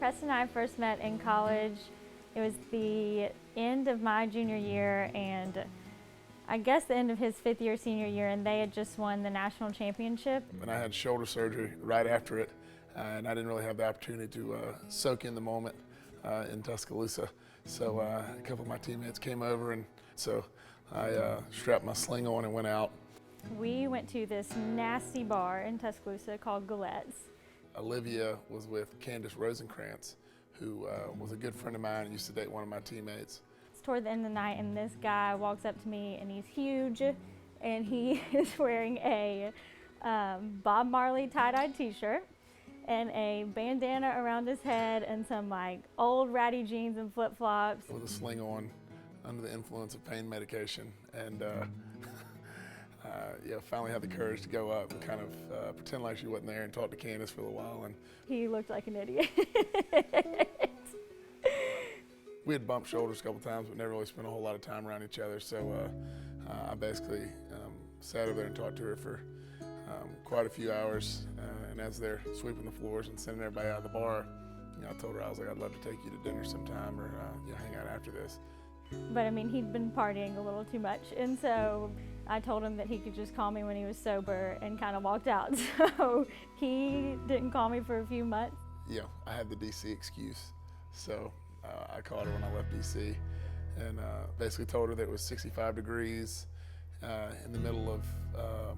Preston and I first met in college. It was the end of my junior year and I guess the end of his fifth year senior year, and they had just won the national championship. And I had shoulder surgery right after it, and I didn't really have the opportunity to soak in the moment in Tuscaloosa. So a couple of my teammates came over, and so I strapped my sling on and went out. We went to this nasty bar in Tuscaloosa called Galette's. Olivia was with Candace Rosenkrantz, who was a good friend of mine and used to date one of my teammates. It's toward the end of the night, and this guy walks up to me, and he's huge, and he is wearing a Bob Marley tie-dyed t-shirt and a bandana around his head and some like old ratty jeans and flip-flops. With a sling on, under the influence of pain medication, and finally had the courage to go up and kind of pretend like she wasn't there and talk to Candace for a little while. And he looked like an idiot. We had bumped shoulders a couple times, but never really spent a whole lot of time around each other. So I basically sat over there and talked to her for quite a few hours. And as they're sweeping the floors and sending everybody out of the bar, I told her, I was like, I'd love to take you to dinner sometime or hang out after this. But I mean, he'd been partying a little too much, and so I told him that he could just call me when he was sober, and kind of walked out. So he didn't call me for a few months. Yeah, I had the DC excuse. So I called her when I left DC and basically told her that it was 65 degrees in the middle of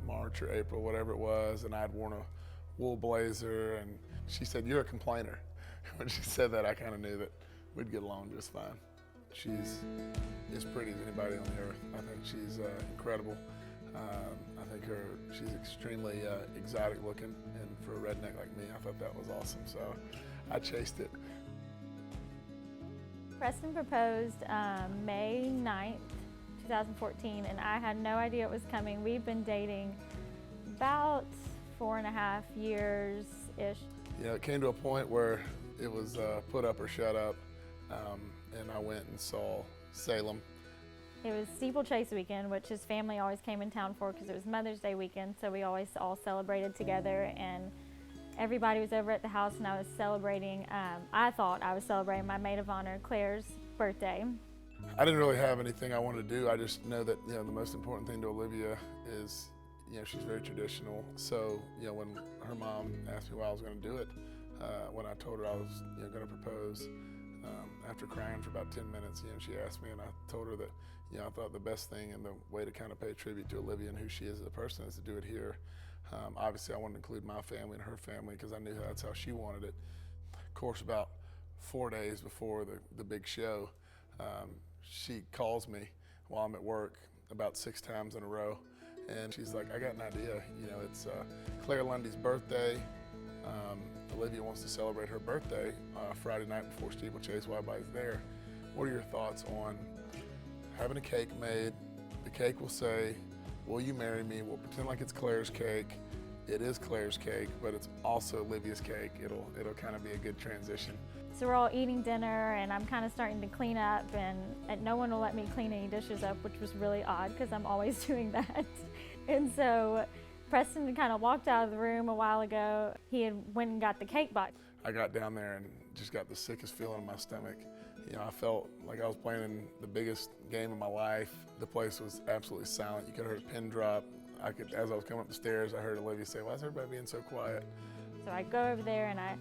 March or April, whatever it was, and I'd worn a wool blazer, and she said, "You're a complainer." When she said that, I kind of knew that we'd get along just fine. She's as pretty as anybody on the earth. I think she's incredible. I think she's extremely exotic looking, and for a redneck like me, I thought that was awesome, so I chased it. Preston proposed May 9th, 2014, and I had no idea it was coming. We'd been dating about 4.5 years-ish. It came to a point where it was put up or shut up, and I went and saw Salem. It was steeplechase weekend, which his family always came in town for because it was Mother's Day weekend, so we always all celebrated together, and everybody was over at the house, and I was celebrating, I thought I was celebrating my maid of honor, Claire's birthday. I didn't really have anything I wanted to do. I just know that the most important thing to Olivia is she's very traditional. So when her mom asked me why I was going to do it, when I told her I was going to propose, after crying for about 10 minutes, she asked me, and I told her that I thought the best thing and the way to kind of pay tribute to Olivia and who she is as a person is to do it here. Obviously, I wanted to include my family and her family because I knew that's how she wanted it. Of course, about 4 days before the big show, she calls me while I'm at work about 6 times in a row, and she's like, "I got an idea. It's Claire Lundy's birthday. Olivia wants to celebrate her birthday Friday night before steeplechase while everybody's there. What are your thoughts on having a cake made? The cake will say, 'Will you marry me?' We'll pretend like it's Claire's cake. It is Claire's cake, but it's also Olivia's cake. It'll kind of be a good transition." So we're all eating dinner, and I'm kind of starting to clean up, and no one will let me clean any dishes up, which was really odd because I'm always doing that. And so Preston kind of walked out of the room a while ago. He had went and got the cake box. I got down there and just got the sickest feeling in my stomach. I felt like I was playing in the biggest game of my life. The place was absolutely silent. You could have heard a pin drop. As I was coming up the stairs, I heard Olivia say, "Why is everybody being so quiet?" So I go over there and I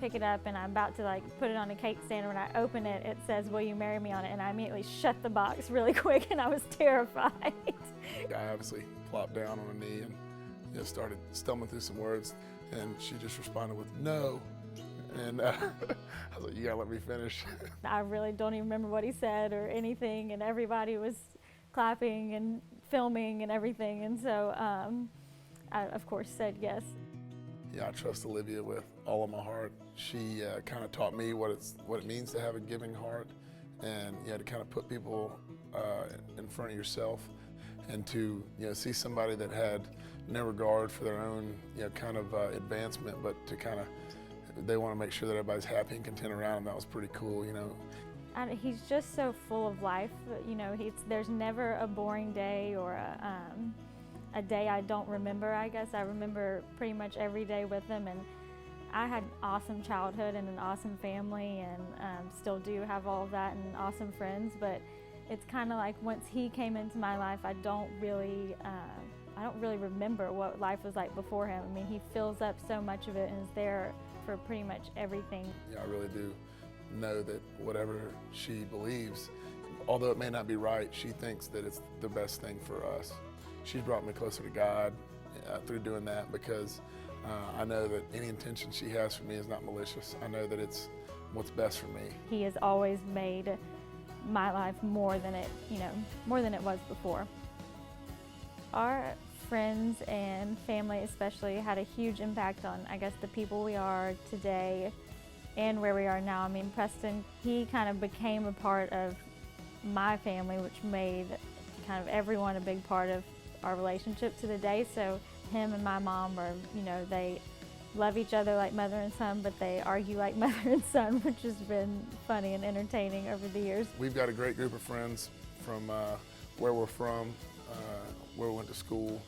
pick it up, and I'm about to put it on a cake stand. When I open it, it says, "Will you marry me?" on it, and I immediately shut the box really quick, and I was terrified. I obviously plopped down on a knee and started stumbling through some words, and she just responded with "No," and I was like, "You gotta let me finish." I really don't even remember what he said or anything, and everybody was clapping and filming and everything, and so I of course said yes. I trust Olivia with all of my heart. She kind of taught me what it means to have a giving heart, and to kind of put people in front of yourself, and to see somebody that had no regard for their own kind of advancement, but to kind of they want to make sure that everybody's happy and content around them. That was pretty cool. He's just so full of life. There's never a boring day or a day I don't remember. I guess I remember pretty much every day with him, and I had an awesome childhood and an awesome family, and still do have all of that and awesome friends, but it's kind of like once he came into my life, I don't really remember what life was like before him. I mean, he fills up so much of it and is there for pretty much everything. Yeah, I really do know that whatever she believes, although it may not be right, she thinks that it's the best thing for us. She's brought me closer to God through doing that, because I know that any intention she has for me is not malicious. I know that it's what's best for me. He has always made my life more than it was before. Our friends and family especially had a huge impact on, I guess, the people we are today and where we are now. I mean, Preston, he kind of became a part of my family, which made kind of everyone a big part of our relationship to the day. So him and my mom are, they love each other like mother and son, but they argue like mother and son, which has been funny and entertaining over the years. We've got a great group of friends from where we're from, where we went to school,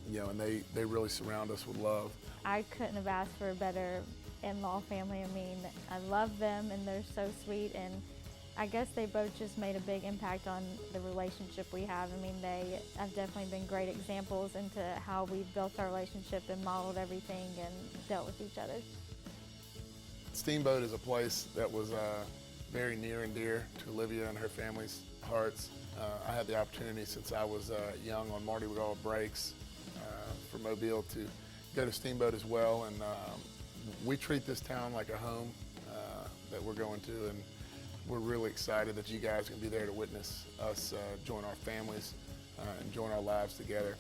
and they really surround us with love. I couldn't have asked for a better in-law family. I mean, I love them and they're so sweet, and I guess they both just made a big impact on the relationship we have. I mean, they have definitely been great examples into how we built our relationship and modeled everything and dealt with each other. Steamboat is a place that was very near and dear to Olivia and her family's hearts. I had the opportunity since I was young on Mardi Gras breaks for Mobile to go to Steamboat as well, and we treat this town like a home that we're going to, and we're really excited that you guys can be there to witness us join our families and join our lives together.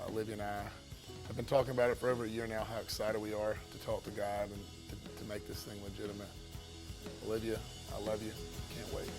Olivia and I have been talking about it for over a year now, how excited we are to talk to God and to make this thing legitimate. Olivia, I love you. Can't wait.